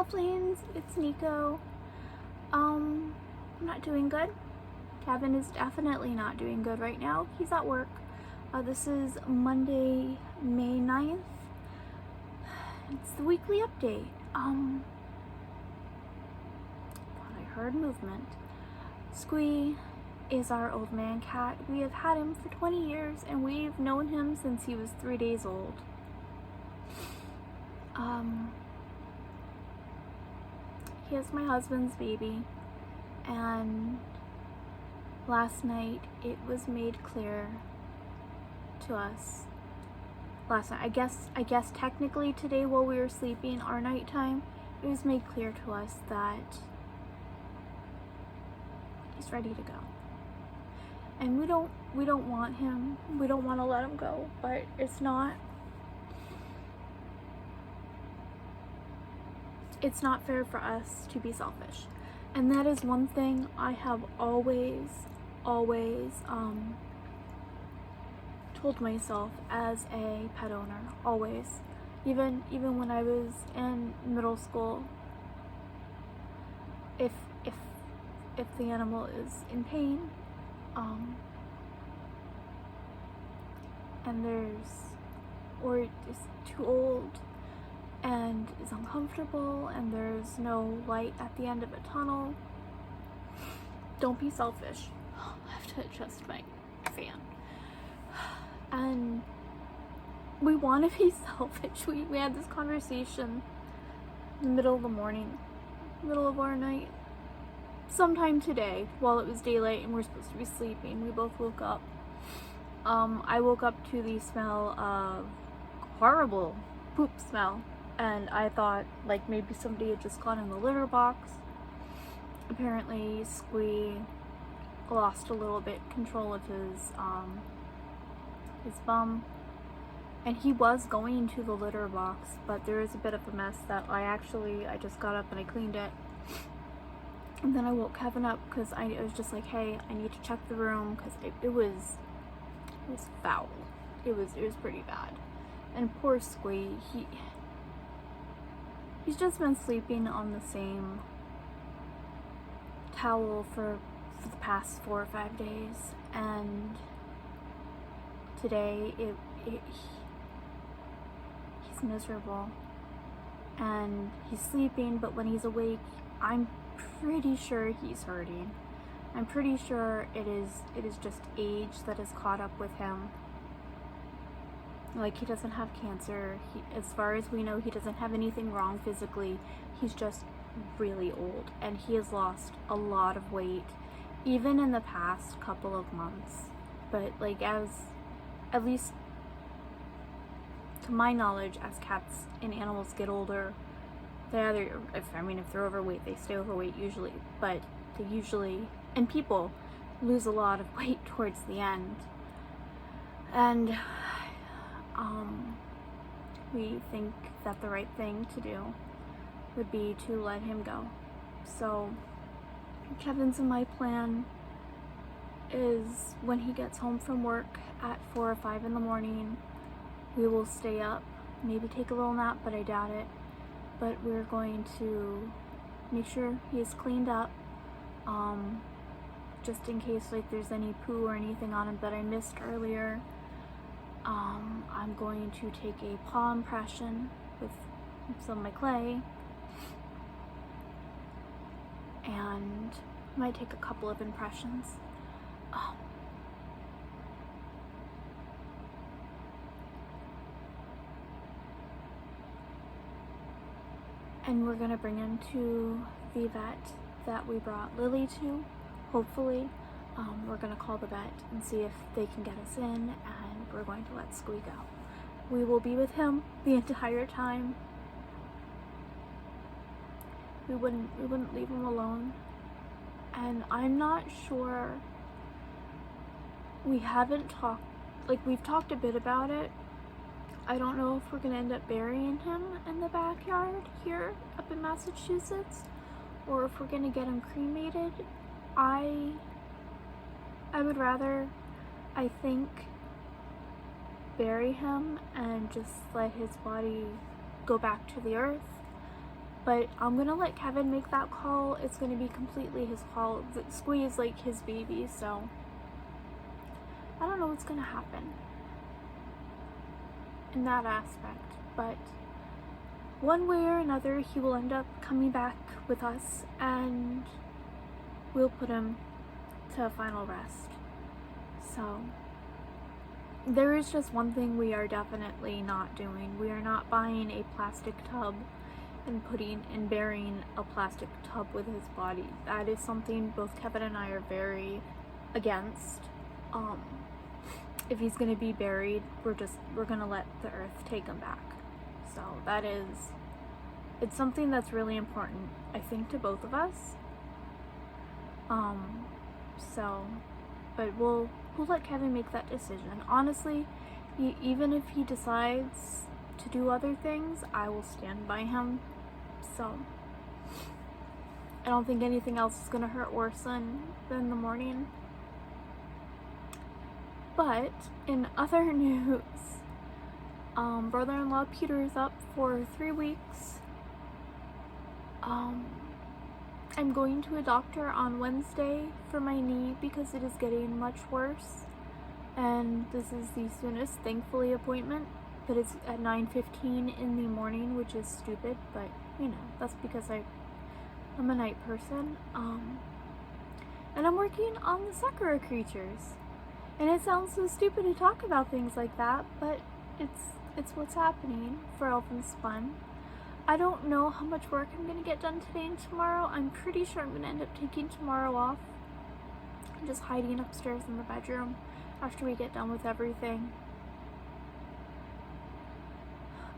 Flames, it's Nico. I'm not doing good. Kevin is definitely not doing good right now. He's at work. This is Monday, May 9th. It's the weekly update. Thought I heard movement. Squee is our old man cat. We have had him for 20 years and we've known him since he was 3 days old. He is my husband's baby, and last night it was made clear to us. Last night, I guess technically today while we were sleeping, our nighttime, it was made clear to us that he's ready to go. And we don't want him. We don't want to let him go, but it's not fair for us to be selfish. And that is one thing I have always told myself as a pet owner. Always. Even when I was in middle school, if the animal is in pain, and or is too old and is uncomfortable and there's no light at the end of a tunnel, don't be selfish. I have to adjust my fan. And we want to be selfish. We had this conversation in the middle of the morning, middle of our night, sometime today while it was daylight and we're supposed to be sleeping. We both woke up. I woke up to the smell of horrible poop smell, and I thought like maybe somebody had just gone in the litter box. Apparently Squee lost a little bit control of his bum, and he was going to the litter box, but there is a bit of a mess that I just got up and I cleaned it. And then I woke Kevin up because I was just like, hey, I need to check the room because it was foul. It was pretty bad. And poor Squee, he's just been sleeping on the same towel for the past 4 or 5 days, and today he's miserable and he's sleeping, but when he's awake, I'm pretty sure he's hurting. I'm pretty sure it is just age that has caught up with him. Like, he doesn't have cancer. As far as we know, he doesn't have anything wrong physically. He's just really old, and he has lost a lot of weight, even in the past couple of months. But like, at least to my knowledge, as cats and animals get older, they either, if they're overweight, they stay overweight usually, but they usually, and people lose a lot of weight towards the end. And we think that the right thing to do would be to let him go. So Kevin's and my plan is when he gets home from work at 4 or 5 in the morning, we will stay up, maybe take a little nap, but I doubt it. But we're going to make sure he's cleaned up, just in case like there's any poo or anything on him that I missed earlier. I'm going to take a paw impression with some of my clay, and might take a couple of impressions. And we're gonna bring him to the vet that we brought Lily to, hopefully. We're gonna call the vet and see if they can get us in, and we're going to let Squee go. We will be with him the entire time. We wouldn't leave him alone. And I'm not sure, we haven't talked, like, we've talked a bit about it. I don't know if we're gonna end up burying him in the backyard here up in Massachusetts, or if we're gonna get him cremated. I would rather, I think, bury him and just let his body go back to the earth. But I'm gonna let Kevin make that call. It's gonna be completely his call. Squee is like his baby, so I don't know what's gonna happen in that aspect. But one way or another, he will end up coming back with us, and we'll put him to a final rest. So there is just one thing we are definitely not doing. We are not buying a plastic tub and burying a plastic tub with his body. That is something both Kevin and I are very against. If he's gonna be buried, we're gonna let the earth take him back. So it's something that's really important, I think, to both of us. But we'll let Kevin make that decision. Honestly, even if he decides to do other things, I will stand by him. So I don't think anything else is gonna hurt worse than the morning. But in other news, brother-in-law Peter is up for 3 weeks. I'm going to a doctor on Wednesday for my knee because it is getting much worse, and this is the soonest, thankfully, appointment, but it's at 9:15 in the morning, which is stupid, but you know, that's because I'm a night person. And I'm working on the Sakura creatures, and it sounds so stupid to talk about things like that, but it's what's happening for Elvenspun. I don't know how much work I'm going to get done today and tomorrow. I'm pretty sure I'm going to end up taking tomorrow off and just hiding upstairs in the bedroom after we get done with everything.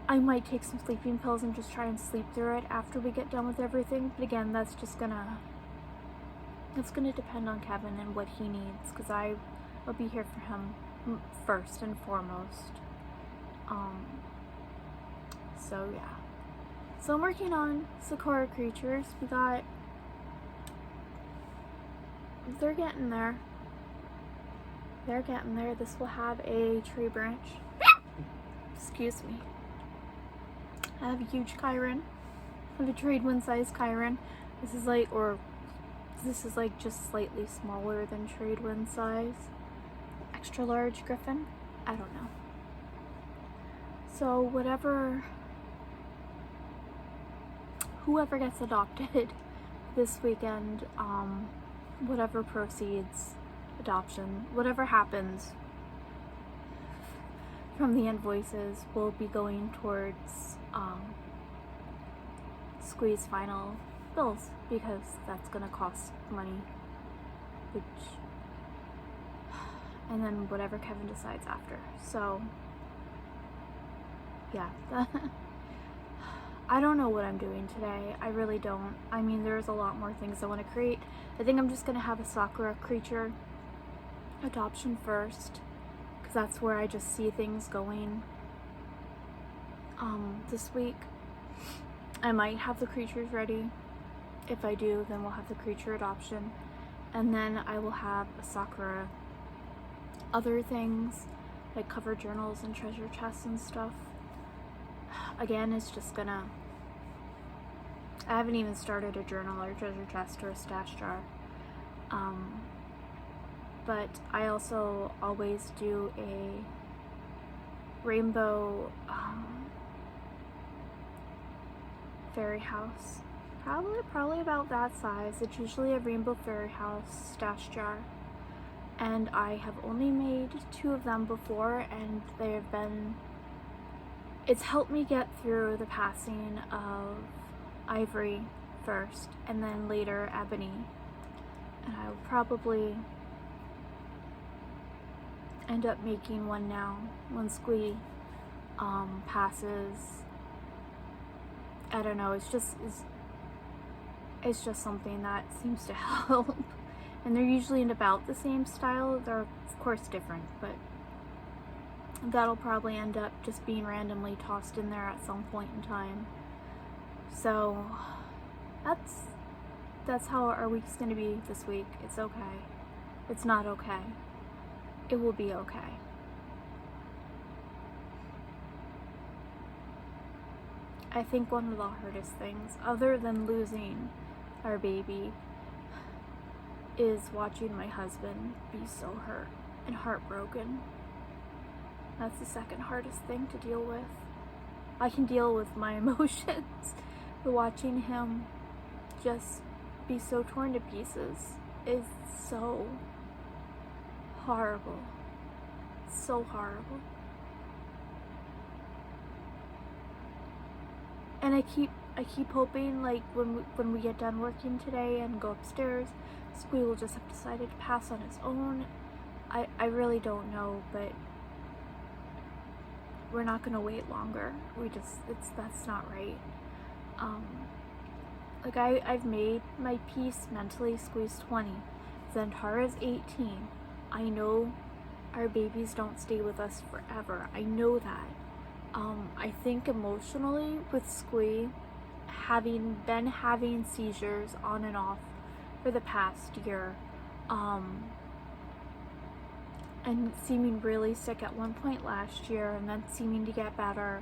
I might take some sleeping pills and just try and sleep through it after we get done with everything. But again, that's gonna depend on Kevin and what he needs, because I'll be here for him first and foremost. So yeah. So I'm working on Sakura creatures. They're getting there. They're getting there. This will have a tree branch. Excuse me. I have a huge Chiron. I have a Tradewind size Chiron. This is like just slightly smaller than Tradewind size. Extra large Griffin? I don't know. So whoever gets adopted this weekend, whatever proceeds, adoption, whatever happens from the invoices will be going towards Squee's final bills, because that's gonna cost money, and then whatever Kevin decides after. So yeah. I don't know what I'm doing today. I really don't. I mean, there's a lot more things I want to create. I think I'm just going to have a Sakura creature adoption first, because that's where I just see things going this week. I might have the creatures ready. If I do, then we'll have the creature adoption, and then I will have a Sakura other things like cover journals and treasure chests and stuff. Again, it's just gonna, I haven't even started a journal or treasure chest or a stash jar. But I also always do a rainbow fairy house. Probably about that size. It's usually a rainbow fairy house stash jar. And I have only made 2 of them before, and they have been, it's helped me get through the passing of Ivory first, and then later Ebony. And I will probably end up making one now when Squee passes. I don't know, it's just something that seems to help. And they're usually in about the same style. They're of course different, but that'll probably end up just being randomly tossed in there at some point in time. So that's how our week's gonna be this week. It's okay. It's not okay. It will be okay. I think one of the hardest things, other than losing our baby, is watching my husband be so hurt and heartbroken. That's the second hardest thing to deal with. I can deal with my emotions, but watching him just be so torn to pieces is so horrible. So horrible. And I keep hoping, like, when we get done working today and go upstairs, Squee will just have decided to pass on his own. I really don't know, but we're not gonna wait longer. That's not right. Like, I've made my peace mentally. Squee's 20. Zantara's 18. I know our babies don't stay with us forever. I know that. I think emotionally with Squee, having been having seizures on and off for the past year, and seeming really sick at one point last year, and then seeming to get better,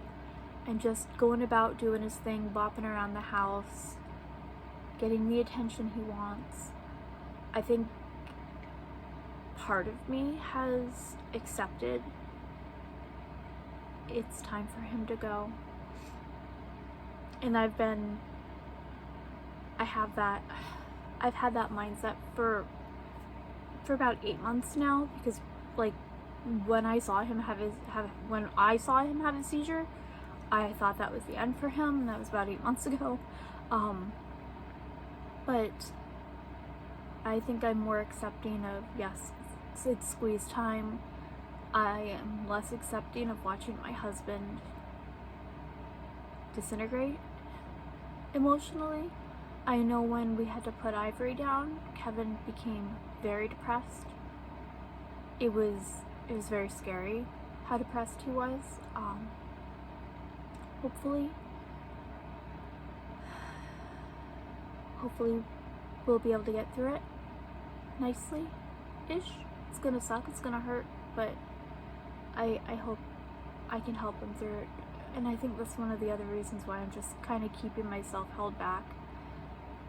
and just going about doing his thing, bopping around the house, getting the attention he wants. I think part of me has accepted it's time for him to go. And I've had that mindset for about 8 months now, because, like, when I saw him have a seizure, I thought that was the end for him, and that was about 8 months ago. But I think I'm more accepting of, yes, it's Squeeze time. I am less accepting of watching my husband disintegrate emotionally. I know when we had to put Ivory down, Kevin became very depressed. It was very scary how depressed he was. Hopefully we'll be able to get through it nicely-ish. It's gonna suck, it's gonna hurt, but I hope I can help him through it. And I think that's one of the other reasons why I'm just kind of keeping myself held back.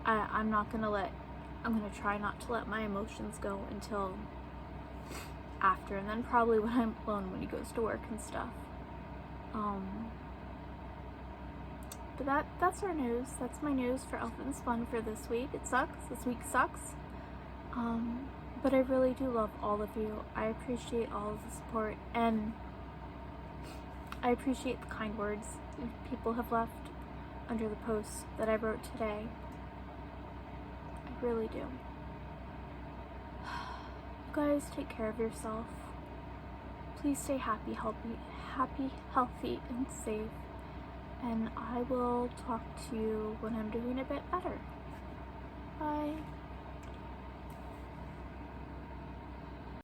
I'm gonna try not to let my emotions go until after, and then probably when I'm alone, when he goes to work and stuff. But that's our news. That's my news for Elvenspun for this week. It sucks. This week sucks. But I really do love all of you. I appreciate all of the support, and I appreciate the kind words people have left under the posts that I wrote today. I really do. You guys take care of yourself. Please stay happy, healthy, and safe. And I will talk to you when I'm doing a bit better. Bye.